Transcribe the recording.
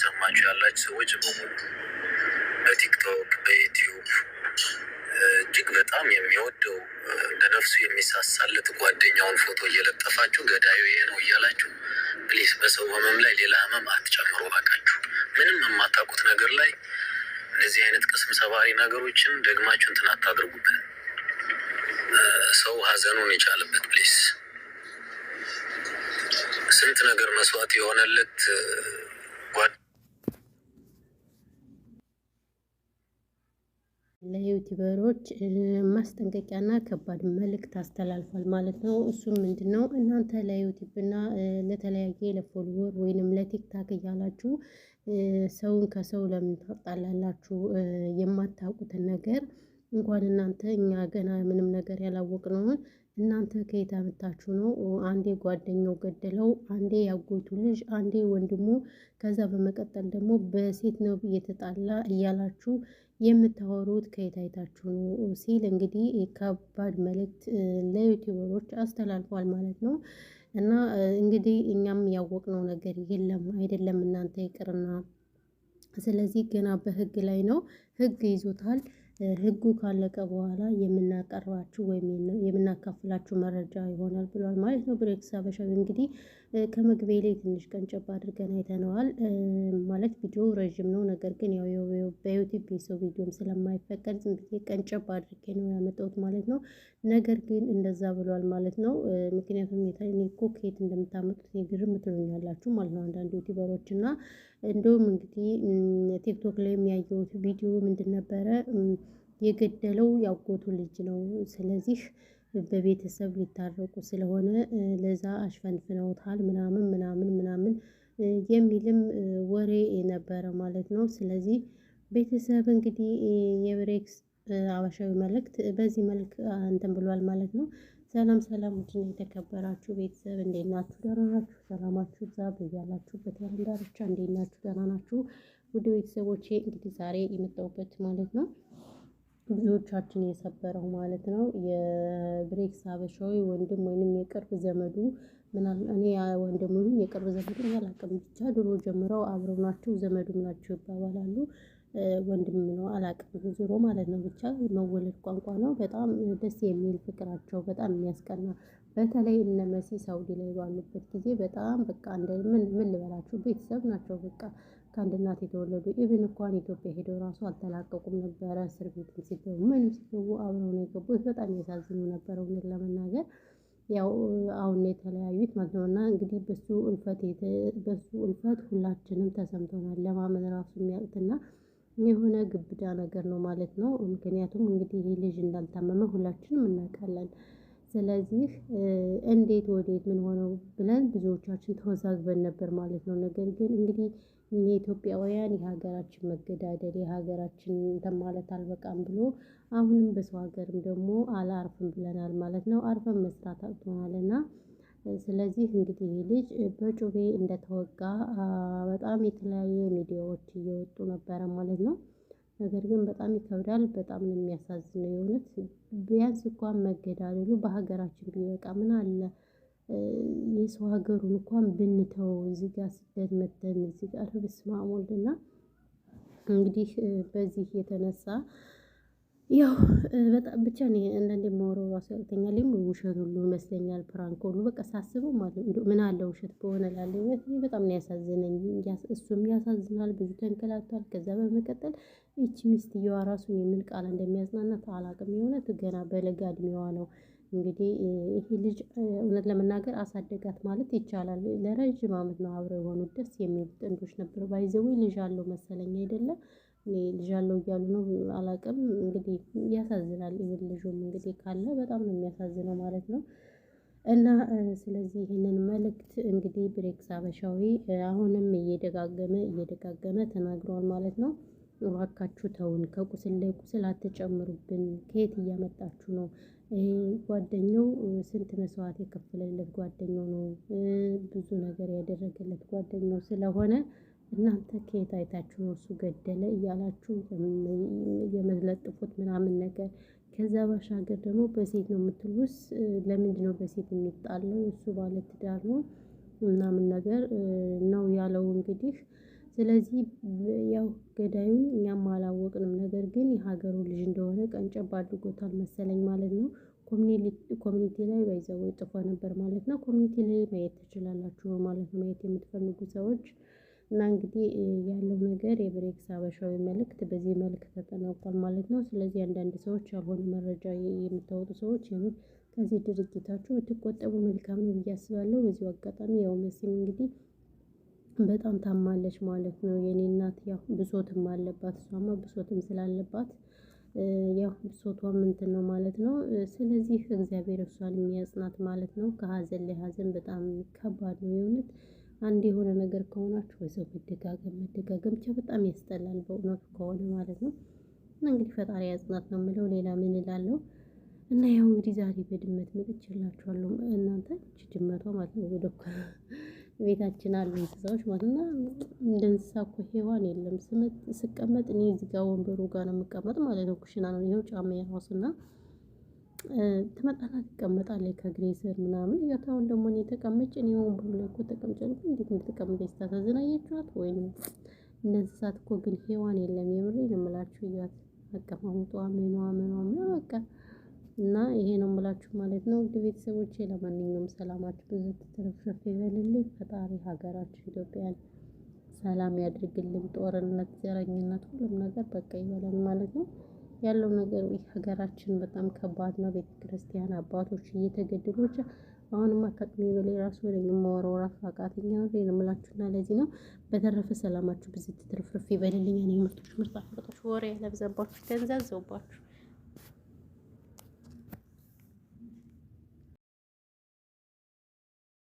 እየሰማችሁ ያላችሁ ሰዎች በሙሉ በቲክቶክ በዩቲዩብ እጅግ በጣም የሚወደው ለነፍሱ የሚሳሳለት ጓደኛውን ፎቶ እየለጠፋችሁ ገዳዩ ይሄ ነው እያላችሁ ፕሊስ በሰው ህመም ላይ ሌላ ህመም አትጨምሩ። ባካችሁ ምንም የማታውቁት ነገር ላይ እንደዚህ አይነት ቅስም ሰባሪ ነገሮችን ደግማችሁ እንትን አታድርጉብን። ሰው ሀዘኑን የቻለበት ፕሊስ ስንት ነገር መስዋዕት የሆነለት ለዩቲዩበሮች ማስጠንቀቂያና ከባድ መልእክት አስተላልፏል ማለት ነው። እሱም ምንድነው? እናንተ ለዩቲዩብና ለተለያየ ለፎሎወር ወይንም ለቲክታክ እያላችሁ ሰውን ከሰው ለምን ታጣላላችሁ? የማታውቁትን ነገር እንኳን እናንተ እኛ ገና ምንም ነገር ያላወቅነውን እናንተ ከየት አመጣችሁ ነው? አንዴ ጓደኛው ገደለው፣ አንዴ ያጎቱ ልጅ፣ አንዴ ወንድሙ፣ ከዛ በመቀጠል ደግሞ በሴት ነው እየተጣላ እያላችሁ የምታወሩት ከየት አይታችሁ ነው? ሲል እንግዲህ ከባድ መልእክት ለዩቲዩበሮች አስተላልፏል ማለት ነው። እና እንግዲህ እኛም ያወቅነው ነገር የለም አይደለም እናንተ ይቅርና፣ ስለዚህ ገና በህግ ላይ ነው፣ ህግ ይዞታል። ህጉ ካለቀ በኋላ የምናቀርባችሁ ወይም የምናካፍላችሁ መረጃ ይሆናል ብሏል ማለት ነው። ብሬክስ ሀበሻዊ እንግዲህ ከመግቢያ ላይ ትንሽ ቀንጨብ አድርገን አይተነዋል። ማለት ቪዲዮ ረዥም ነው፣ ነገር ግን ያው በዩቲዩብ የሰው ቪዲዮም ስለማይፈቀድ ዝም ብዬ ቀንጨብ አድርጌ ነው ያመጣሁት ማለት ነው። ነገር ግን እንደዛ ብሏል ማለት ነው። ምክንያቱም እኔ እኮ ከየት እንደምታመጡት ግርም ትሉኛላችሁ ማለት ነው አንዳንድ ዩቲዩበሮች። እና እንደውም እንግዲህ ቲክቶክ ላይ የሚያየሁት ቪዲዮ ምንድን ነበረ? የገደለው ያጎቱ ልጅ ነው። ስለዚህ በቤተሰብ ሊታረቁ ስለሆነ ለዛ አሽፈንፍነውታል ምናምን ምናምን ምናምን የሚልም ወሬ ነበረ ማለት ነው። ስለዚህ ቤተሰብ እንግዲህ የብሬክስ ሀበሻዊ መልእክት በዚህ መልክ እንትን ብሏል ማለት ነው። ሰላም ሰላም፣ ውድና የተከበራችሁ ቤተሰብ እንዴት ናችሁ? ደህና ናችሁ? ሰላማችሁ ይብዛ በያላችሁበት የዓለም ዳርቻ። እንዴት ናችሁ? ደህና ናችሁ? ውድ ቤተሰቦቼ እንግዲህ ዛሬ የመጣሁበት ማለት ነው ብዙዎቻችን የሰበረው ማለት ነው የብሬክስ ሀበሻዊ ወንድም ወይንም የቅርብ ዘመዱ እኔ ወንድሙን የቅርብ ዘመዱ አላውቅም፣ ብቻ ድሮ ጀምረው አብረው ናቸው፣ ዘመዱም ናቸው ይባባላሉ። ወንድም ነው አላውቅም ዞሮ ማለት ነው። ብቻ መወለድ ቋንቋ ነው። በጣም ደስ የሚል ፍቅራቸው በጣም የሚያስቀና። በተለይ እነ መሲ ሳውዲ ላይ ባሉበት ጊዜ በጣም በቃ ምን ልበላችሁ ቤተሰብ ናቸው። በቃ ከአንድ እናት የተወለዱ ኢቭን እንኳን ኢትዮጵያ ሄደው ራሱ አልተላቀቁም ነበረ። እስር ቤት ሲገቡ ምንም ሲገቡ አብረው ነው የገቡት። በጣም ያሳዝኑ ነበረ እውነት ለመናገር። ያው አሁን የተለያዩት ማለት ነው። እና እንግዲህ በሱ እልፈት ሁላችንም ተሰምቶናል። ለማመን ራሱ የሚያቅትና የሆነ ግብዳ ነገር ነው ማለት ነው። ምክንያቱም እንግዲህ ይህ ልጅ እንዳልታመመ ሁላችንም እናውቃለን። ስለዚህ እንዴት ወዴት ምን ሆነው ብለን ብዙዎቻችን ተወዛግበን ነበር ማለት ነው። ነገር ግን እንግዲህ የኢትዮጵያውያን የሀገራችን መገዳደል የሀገራችን እንትን ማለት አልበቃም ብሎ አሁንም በሰው ሀገርም ደግሞ አላርፍም ብለናል ማለት ነው። አርፈን መስራት አቅቶናልና ስለዚህ እንግዲህ ይህ ልጅ በጩቤ እንደተወጋ በጣም የተለያዩ ሚዲያዎች እየወጡ ነበረ ማለት ነው። ነገር ግን በጣም ይከብዳል። በጣም ነው የሚያሳዝነው የእውነት። ቢያንስ እንኳን መገዳደሉ በሀገራችን ቢበቃ ምን አለ? የሰው ሀገሩን እንኳን ብንተው እዚህ ጋር ስደት መተን እዚህ ጋር በስመ አብ ወልድና እንግዲህ በዚህ የተነሳ ያው በጣም ብቻ ነው አንዳንዴ የማወራው ራሱ ያቅተኛል። ውሸት ሁሉ ይመስለኛል፣ ፕራንክ ሁሉ በቃ ሳስበው ማለት ነው። ምን አለ ውሸት በሆነ እላለሁ። በጣም ነው ያሳዝነኝ። እሱም ያሳዝናል፣ ብዙ ተንከላቷል። ከዛ በመቀጠል ይቺ ሚስትየዋ ራሱ የምን ቃል እንደሚያዝናናት አላውቅም። የእውነት ገና በለጋ እድሜዋ ነው እንግዲህ ይሄ ልጅ እውነት ለመናገር አሳደጋት ማለት ይቻላል። ለረጅም አመት ነው አብረው የሆኑት። ደስ የሚሉ ጥንዶች ነበሩ። ባይዘው ልጅ አለው መሰለኝ አይደለም ልጅ አለው እያሉ ነው አላውቅም። እንግዲህ ያሳዝናል። ይሄን ልጅም እንግዲህ ካለ በጣም ነው የሚያሳዝነው ማለት ነው። እና ስለዚህ ይህንን መልእክት እንግዲህ ብሬክስ ሀበሻዊ አሁንም እየደጋገመ ተናግሯል ማለት ነው። እባካችሁ ተውን፣ ከቁስል ላይ ቁስል አትጨምሩብን። ከየት እያመጣችሁ ነው? ጓደኛው ስንት መስዋዕት የከፈለለት ጓደኛው ነው፣ ብዙ ነገር ያደረገለት ጓደኛው ስለሆነ እናንተ ከየት አይታችሁ ነው እሱ ገደለ እያላችሁ የምትለጥፉት ምናምን ነገር። ከዛ ባሻገር ደግሞ በሴት ነው የምትሉስ፣ ለምንድነው በሴት የሚጣለው? እሱ ባለ ትዳር ነው ምናምን ነገር ነው ያለው እንግዲህ። ስለዚህ ያው ገዳዩን እኛም አላወቅንም፣ ነገር ግን የሀገሩ ልጅ እንደሆነ ቀንጨብ አድርጎታል መሰለኝ ማለት ነው። ኮሚኒቲ ላይ ባይዘው ጥፎ ነበር ማለት ነው። ኮሚኒቲ ላይ ማየት ትችላላችሁ ማለት ነው፣ ማየት የምትፈልጉ ሰዎች እና እንግዲህ ያለው ነገር የብሬክስ ሀበሻዊ መልእክት በዚህ መልክ ተጠናቋል ማለት ነው። ስለዚህ አንዳንድ ሰዎች ያልሆነ መረጃ የምታወጡ ሰዎች የምር ከዚህ ድርጊታችሁ ብትቆጠቡ መልካም ነው ብዬ አስባለሁ። በዚሁ አጋጣሚ ያው መሲም እንግዲህ በጣም ታማለች ማለት ነው። የኔ እናት ያው ብሶትም አለባት፣ እሷማ ብሶትም ስላለባት ያው ብሶቷም እንትን ነው ማለት ነው። ስለዚህ እግዚአብሔር እሷን የሚያጽናት ማለት ነው። ከሀዘን ላይ ሀዘን በጣም ከባድ ነው የእውነት። አንድ የሆነ ነገር ከሆናችሁ በሰው መደጋገም ብቻ በጣም ያስጠላል በእውነቱ ከሆነ ማለት ነው። እና እንግዲህ ፈጣሪ ያጽናት ነው የምለው፣ ሌላ ምን እላለሁ። እና ያው እንግዲህ ዛሬ በድመት መጥቼላችኋለሁ። እናንተ እቺ ድመቷ ማለት ነው ወደ ቤታችን አሉ እንስሳዎች ማለት እና እንደ እንስሳ እኮ ሔዋን የለም። ስቀመጥ እኔ እዚህ ጋር ወንበሩ ጋር ነው የምቀመጥ ማለት ነው። ኩሽና ነው ይኸው ጫማ የራሱና ትመጣና ትቀመጣለች ከእግሬ ስር ምናምን እያታውን ደግሞ እኔ ተቀመጭ እኔ ወንበሩ ላይ እኮ ተቀምጫለሁ። እንዴት እንደተቀመጠች ስታሳዝን አያችኋት ወይ? እንደ እንስሳት እኮ ግን ሔዋን የለም። የምሬን ነው የምላችሁ። እያት አቀማመጧ ምኗ በቃ እና ይሄ ነው የምላችሁ ማለት ነው። ውድ ቤተሰቦቼ ለማንኛውም ሰላማችሁ ብዙ ትርፍርፍ ይበልልኝ። ፈጣሪ ሀገራችን ኢትዮጵያን ሰላም ያድርግልን። ጦርነት፣ ዘረኝነት፣ ሁሉም ነገር በቃ ይበላል ማለት ነው። ያለው ነገር ሀገራችን በጣም ከባድ ነው። ቤተክርስቲያን አባቶች እየተገደሉ ብቻ አሁንማ ከአቅሜ በላይ ራሱ ወደ የማወራው ራሱ አቃተኛ ነው የምላችሁና ለዚህ ነው። በተረፈ ሰላማችሁ ብዙ ትርፍርፍ ይበልልኝ። እኔ ምርጥ ወሬ ያለብዛባችሁ ገንዘብ ዘውባችሁ